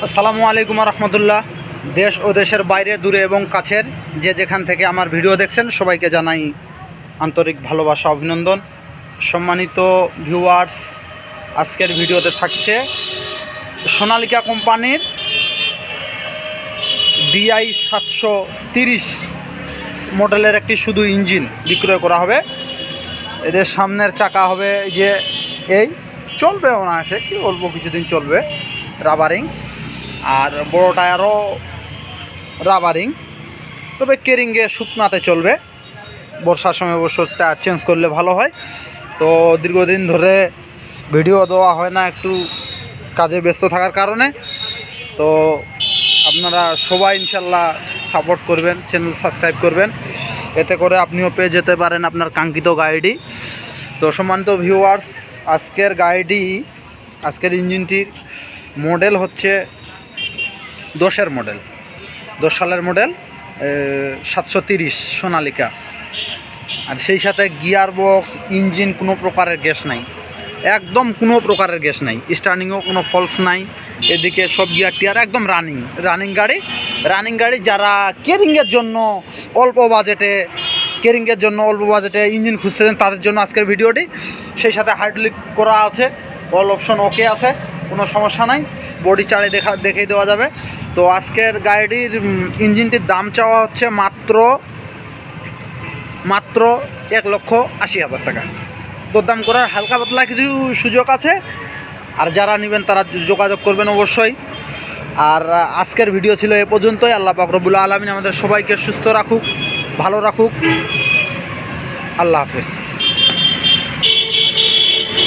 আসসালামু আলাইকুম রহমতুল্লাহ। দেশ ও দেশের বাইরে, দূরে এবং কাছের যে যেখান থেকে আমার ভিডিও দেখছেন সবাইকে জানাই আন্তরিক ভালোবাসা, অভিনন্দন। সম্মানিত ভিউয়ার্স, আজকের ভিডিওতে থাকছে সোনালিকা কোম্পানির DI 730 মডেলের একটি শুধু ইঞ্জিন বিক্রয় করা হবে। এদের সামনের চাকা হবে যে এই চলবে অনায়াসে, কি অল্প কিছুদিন চলবে, রাবারিং, আর বড় টায়ারও রাবারিং, তবে কেরিংয়ে শুকনাতে চলবে। বর্ষার সময় অবশ্য টায়ার চেঞ্জ করলে ভালো হয়। তো দীর্ঘদিন ধরে ভিডিও দেওয়া হয় না, একটু কাজে ব্যস্ত থাকার কারণে। তো আপনারা সবাই ইনশাল্লাহ সাপোর্ট করবেন, চ্যানেল সাবস্ক্রাইব করবেন, এতে করে আপনিও পেয়ে যেতে পারেন আপনার কাঙ্ক্ষিত গাড়িটি। তো সম্মানিত ভিউয়ার্স, আজকের ইঞ্জিনটির মডেল হচ্ছে 10 সালের মডেল, 730 সোনালিকা। আর সেই সাথে গিয়ার বক্স, ইঞ্জিন, কোনো প্রকারের গ্যাস নাই, একদম কোনো প্রকারের গ্যাস নাই, স্টার্নিংও কোনো ফলস নাই। এদিকে সব গিয়ার টিয়ার একদম রানিং গাড়ি। যারা কেরিংয়ের জন্য অল্প বাজেটে ইঞ্জিন খুঁজতেছেন তাদের জন্য আজকের ভিডিওটি। সেই সাথে হাইড্রোলিক করা আছে, অল অপশন ওকে আছে, কোনো সমস্যা নাই, বডি চাড়ে দেখিয়ে দেওয়া যাবে। তো আজকের গাড়িটির ইঞ্জিনটির দাম চাওয়া হচ্ছে মাত্র 1,80,000 টাকা। দরদাম করার হালকা পাতলা কিছু সুযোগ আছে, আর যারা নেবেন তারা যোগাযোগ করবেন অবশ্যই। আর আজকের ভিডিও ছিল এ পর্যন্তই। আল্লাহ পাক রব্বুল আলামিন আমাদের সবাইকে সুস্থ রাখুক, ভালো রাখুক। আল্লাহ হাফেজ।